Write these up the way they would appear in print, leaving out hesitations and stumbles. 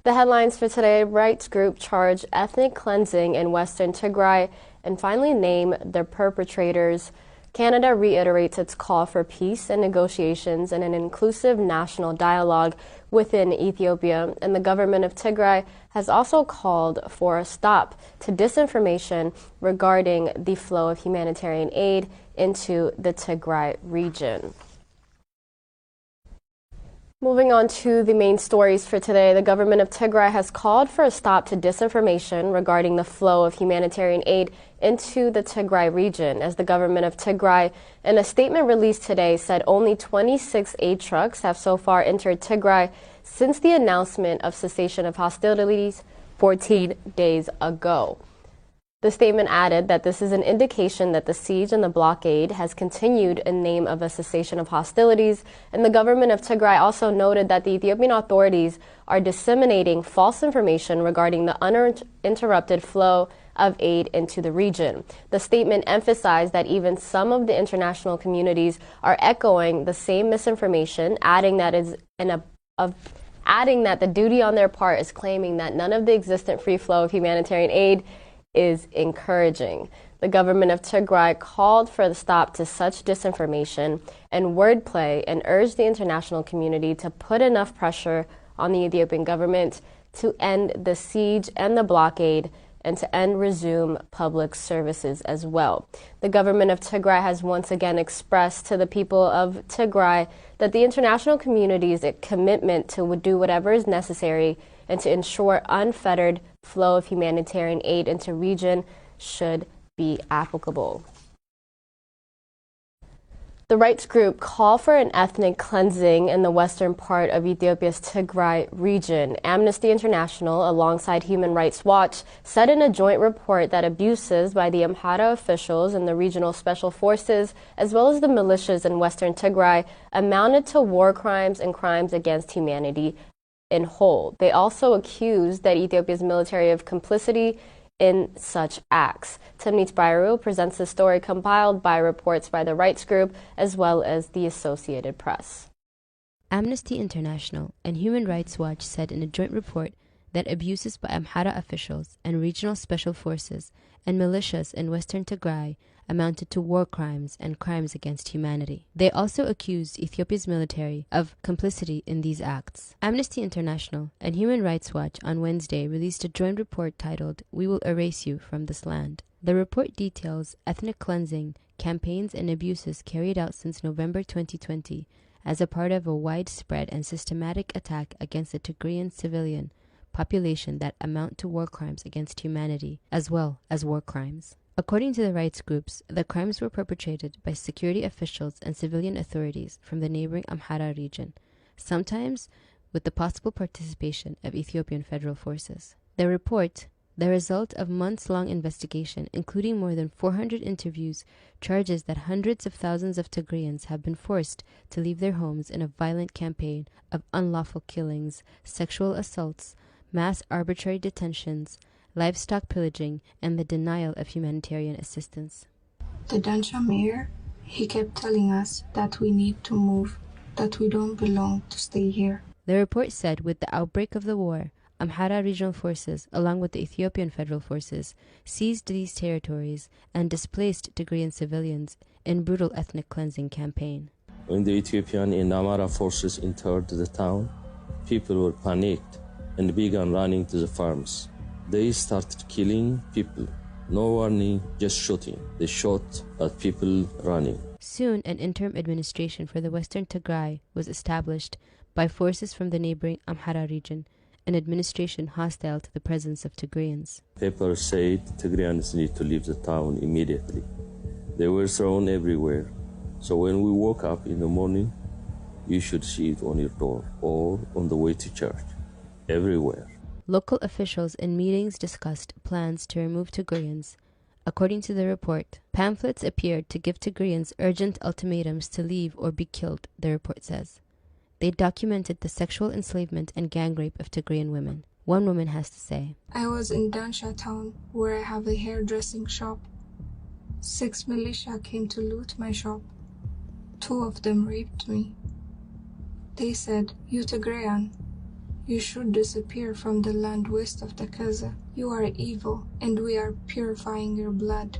The headlines for today: rights group charge ethnic cleansing in Western Tigray and finally name their perpetrators. Canada reiterates its call for peace and negotiations and an inclusive national dialogue within Ethiopia. And the government of Tigray has also called for a stop to disinformation regarding the flow of humanitarian aid into the Tigray region. Moving on to the main stories for today, the government of Tigray has called for a stop to disinformation regarding the flow of humanitarian aid into the Tigray region, as the government of Tigray, in a statement released today, said only 26 aid trucks have so far entered Tigray since the announcement of cessation of hostilities 14 days ago. The statement added that this is an indication that the siege and the blockade has continued in name of a cessation of hostilities, and the government of Tigray also noted that the Ethiopian authorities are disseminating false information regarding the uninterrupted flow of aid into the region. The statement emphasized that even some of the international communities are echoing the same misinformation, adding that the duty on their part is claiming that none of the existent free flow of humanitarian aid is encouraging. The government of Tigray called for the stop to such disinformation and wordplay and urged the international community to put enough pressure on the Ethiopian government to end the siege and the blockade and to resume public services as well. The government of Tigray has once again expressed to the people of Tigray that the international community's commitment to do whatever is necessary and to ensure unfettered flow of humanitarian aid into region should be applicable. The rights group call for an ethnic cleansing in the western part of Ethiopia's Tigray region. Amnesty International, alongside Human Rights Watch, said in a joint report that abuses by the Amhara officials and the regional special forces, as well as the militias in western Tigray, amounted to war crimes and crimes against humanity in whole. They also accused that Ethiopia's military of complicity in such acts. Timnit Bayru presents the story compiled by reports by the rights group as well as the Associated Press. Amnesty International and Human Rights Watch said in a joint report that abuses by Amhara officials and regional special forces and militias in western Tigray amounted to war crimes and crimes against humanity. They also accused Ethiopia's military of complicity in these acts. Amnesty International and Human Rights Watch on Wednesday released a joint report titled, "We Will Erase You from This Land." The report details ethnic cleansing, campaigns and abuses carried out since November 2020 as a part of a widespread and systematic attack against the Tigrayan civilian population that amount to war crimes against humanity as well as war crimes. According to the rights groups, the crimes were perpetrated by security officials and civilian authorities from the neighboring Amhara region, sometimes with the possible participation of Ethiopian federal forces. The report, the result of months-long investigation, including more than 400 interviews, charges that hundreds of thousands of Tigrayans have been forced to leave their homes in a violent campaign of unlawful killings, sexual assaults, mass arbitrary detentions, livestock pillaging, and the denial of humanitarian assistance. The Dansha mayor, he kept telling us that we need to move, that we don't belong to stay here. The report said with the outbreak of the war, Amhara regional forces, along with the Ethiopian federal forces, seized these territories and displaced Tigrayan civilians in brutal ethnic cleansing campaign. When the Ethiopian and Amhara forces entered the town, people were panicked and began running to the farms. They started killing people. No warning, just shooting. They shot at people running. Soon, an interim administration for the Western Tigray was established by forces from the neighboring Amhara region, an administration hostile to the presence of Tigrayans. Papers said Tigrayans need to leave the town immediately. They were thrown everywhere. So when we woke up in the morning, you should see it on your door or on the way to church. Everywhere. Local officials in meetings discussed plans to remove Tigrayans. According to the report, pamphlets appeared to give Tigrayans urgent ultimatums to leave or be killed, the report says. They documented the sexual enslavement and gang rape of Tigrayan women. One woman has to say, "I was in Dansha town, where I have a hairdressing shop. 6 militia came to loot my shop. 2 of them raped me. They said, 'You Tigrayan, You should disappear from the land west of Takaza. You are evil, and we are purifying your blood.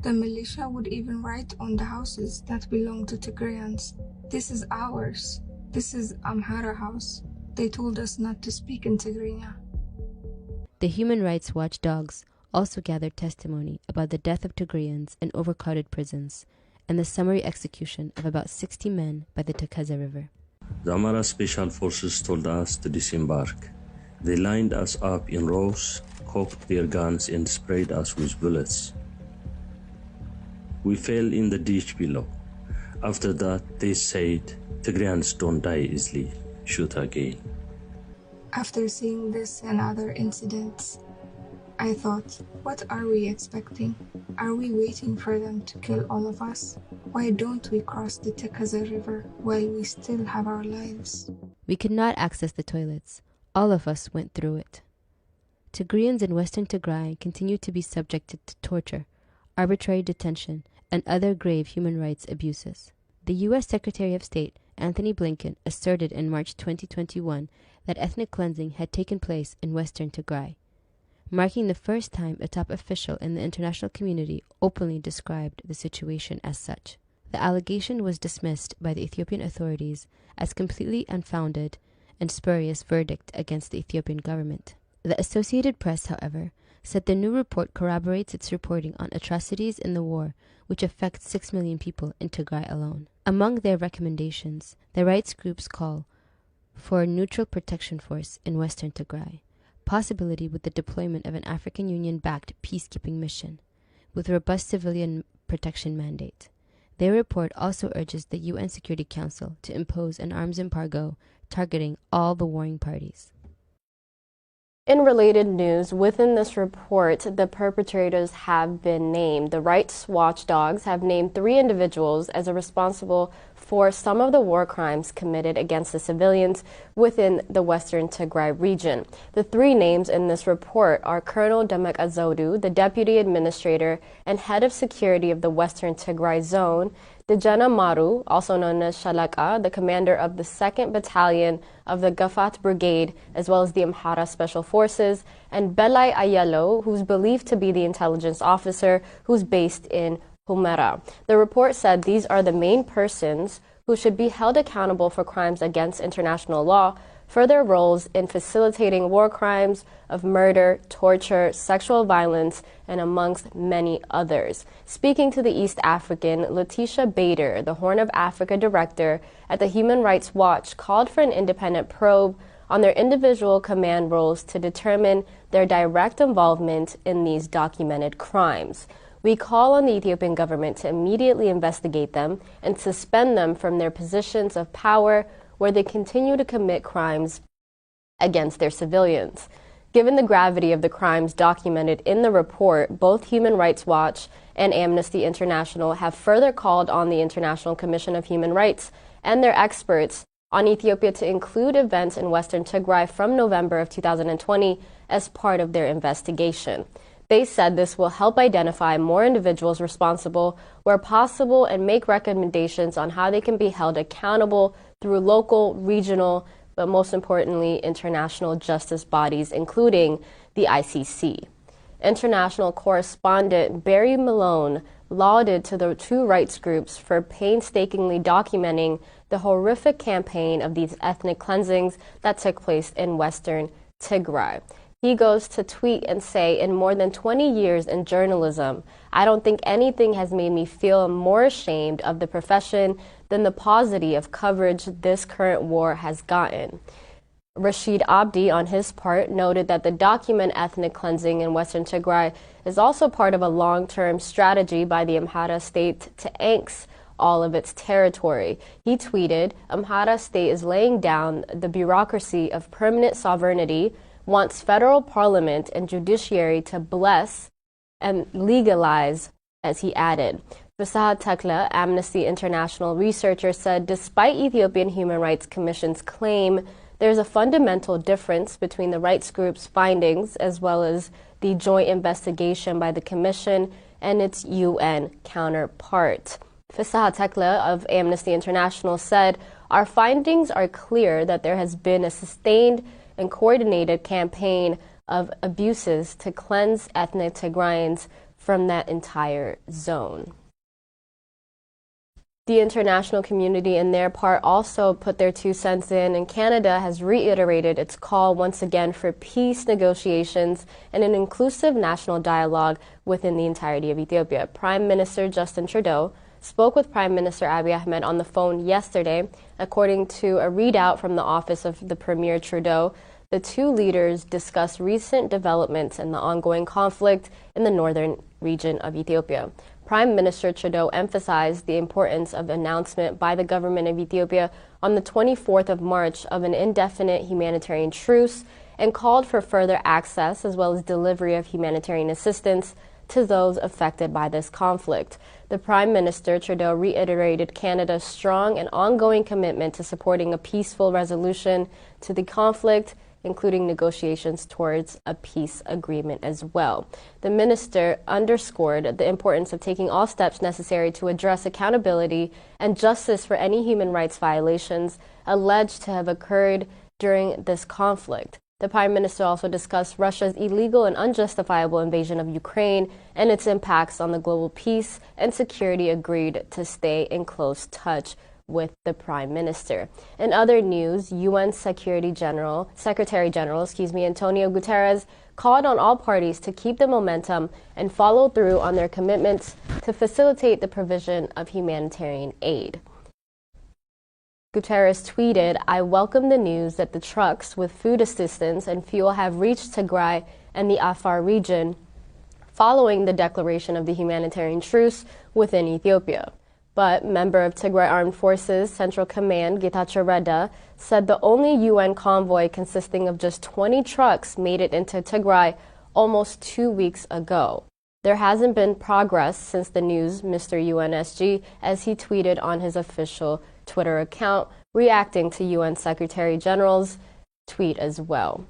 The militia would even write on the houses that belong to Tigrayans, "This is ours. This is Amhara house. They told us not to speak in Tigrinya." The Human Rights Watch dogs also gathered testimony about the death of Tigrayans in overcrowded prisons and the summary execution of about 60 men by the Takaza River. The Amara Special Forces told us to disembark. They lined us up in rows, cocked their guns, and sprayed us with bullets. We fell in the ditch below. After that, they said, "Tigrayans don't die easily. Shoot again." After seeing this and other incidents, I thought, what are we expecting? Are we waiting for them to kill all of us? Why don't we cross the Takaza River while we still have our lives? We could not access the toilets. All of us went through it. Tigrayans in western Tigray continue to be subjected to torture, arbitrary detention, and other grave human rights abuses. The U.S. Secretary of State, Anthony Blinken, asserted in March 2021 that ethnic cleansing had taken place in western Tigray, marking the first time a top official in the international community openly described the situation as such. The allegation was dismissed by the Ethiopian authorities as completely unfounded and spurious verdict against the Ethiopian government. The Associated Press, however, said the new report corroborates its reporting on atrocities in the war, which affect 6 million people in Tigray alone. Among their recommendations, the rights groups call for a neutral protection force in western Tigray, possibility with the deployment of an African Union-backed peacekeeping mission, with robust civilian protection mandate. Their report also urges the UN Security Council to impose an arms embargo targeting all the warring parties. In related news, within this report, the perpetrators have been named. The rights watchdogs have named 3 individuals as responsible for some of the war crimes committed against the civilians within the western Tigray region. The 3 names in this report are Colonel Demek Azodu, the Deputy Administrator and Head of Security of the Western Tigray Zone, Dejena Maru, also known as Shalaka, the commander of the 2nd Battalion of the Gafat Brigade, as well as the Amhara Special Forces, and Belai Ayalo, who's believed to be the intelligence officer who's based in Humera. The report said these are the main persons who should be held accountable for crimes against international law for their roles in facilitating war crimes of murder, torture, sexual violence, and amongst many others. Speaking to the East African, Letitia Bader, the Horn of Africa director at the Human Rights Watch, called for an independent probe on their individual command roles to determine their direct involvement in these documented crimes. We call on the Ethiopian government to immediately investigate them and suspend them from their positions of power where they continue to commit crimes against their civilians. Given the gravity of the crimes documented in the report, both Human Rights Watch and Amnesty International have further called on the International Commission of Human Rights and their experts on Ethiopia to include events in Western Tigray from November of 2020 as part of their investigation. They said this will help identify more individuals responsible where possible and make recommendations on how they can be held accountable through local, regional, but most importantly, international justice bodies, including the ICC. International correspondent Barry Malone lauded to the 2 rights groups for painstakingly documenting the horrific campaign of these ethnic cleansings that took place in Western Tigray. He goes to tweet and say, "In more than 20 years in journalism, I don't think anything has made me feel more ashamed of the profession than the paucity of coverage this current war has gotten." Rashid Abdi, on his part, noted that the document ethnic cleansing in Western Tigray is also part of a long-term strategy by the Amhara state to annex all of its territory. He tweeted, "Amhara state is laying down the bureaucracy of permanent sovereignty, wants federal parliament and judiciary to bless and legalize," as he added. Fasaha Tekla, Amnesty International researcher, said despite Ethiopian Human Rights Commission's claim, there's a fundamental difference between the rights group's findings as well as the joint investigation by the Commission and its UN counterpart. Fasaha Tekla of Amnesty International said Our findings are clear that there has been a sustained and coordinated campaign of abuses to cleanse ethnic Tigrayans from that entire zone. The international community, in their part, also put their 2 cents in, and Canada has reiterated its call once again for peace negotiations and an inclusive national dialogue within the entirety of Ethiopia. Prime Minister Justin Trudeau spoke with Prime Minister Abiy Ahmed on the phone yesterday. According to a readout from the office of the Premier Trudeau, the 2 leaders discussed recent developments in the ongoing conflict in the northern region of Ethiopia. Prime Minister Trudeau emphasized the importance of announcement by the government of Ethiopia on the 24th of March of an indefinite humanitarian truce and called for further access as well as delivery of humanitarian assistance to those affected by this conflict. The Prime Minister Trudeau reiterated Canada's strong and ongoing commitment to supporting a peaceful resolution to the conflict, including negotiations towards a peace agreement as well. The minister underscored the importance of taking all steps necessary to address accountability and justice for any human rights violations alleged to have occurred during this conflict. The Prime Minister also discussed Russia's illegal and unjustifiable invasion of Ukraine and its impacts on the global peace and security, agreed to stay in close touch with the Prime Minister. In other news, UN Secretary General, Antonio Guterres called on all parties to keep the momentum and follow through on their commitments to facilitate the provision of humanitarian aid. Guterres tweeted, "I welcome the news that the trucks with food assistance and fuel have reached Tigray and the Afar region following the declaration of the humanitarian truce within Ethiopia." But member of Tigray Armed Forces Central Command, Getachew Reda, said the only UN convoy consisting of just 20 trucks made it into Tigray almost 2 weeks ago. There hasn't been progress since the news, Mr. UNSG, as he tweeted on his official Twitter account, reacting to UN Secretary General's tweet as well.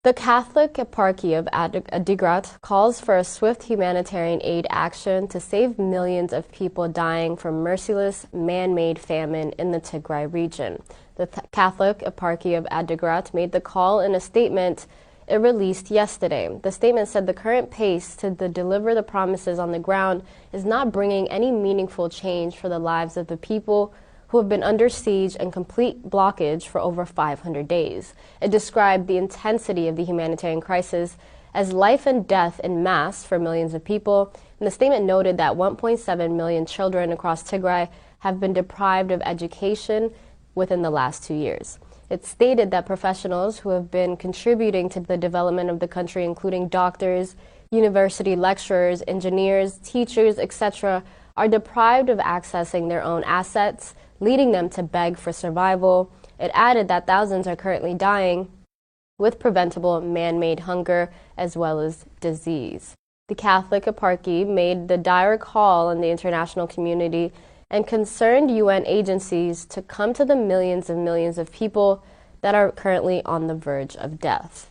The Catholic Eparchy of Adigrat calls for a swift humanitarian aid action to save millions of people dying from merciless man-made famine in the Tigray region. The Catholic Eparchy of Adigrat made the call in a statement it released yesterday. The statement said the current pace to deliver the promises on the ground is not bringing any meaningful change for the lives of the people who have been under siege and complete blockage for over 500 days. It described the intensity of the humanitarian crisis as life and death en masse for millions of people, and the statement noted that 1.7 million children across Tigray have been deprived of education within the last 2 years. It stated that professionals who have been contributing to the development of the country, including doctors, university lecturers, engineers, teachers, etc., are deprived of accessing their own assets, leading them to beg for survival. It added that thousands are currently dying with preventable man-made hunger as well as disease. The Catholic Eparchy made the dire call on the international community and concerned UN agencies to come to the millions of people that are currently on the verge of death.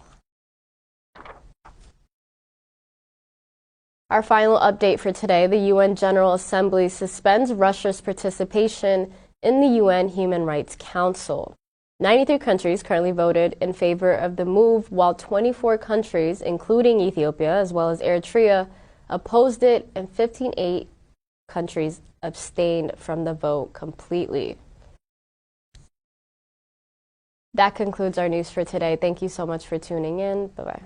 Our final update for today, the UN General Assembly suspends Russia's participation in the UN Human Rights Council. 93 countries currently voted in favor of the move, while 24 countries, including Ethiopia as well as Eritrea, opposed it, and 58 countries abstained from the vote completely. That concludes our news for today. Thank you so much for tuning in. Bye-bye.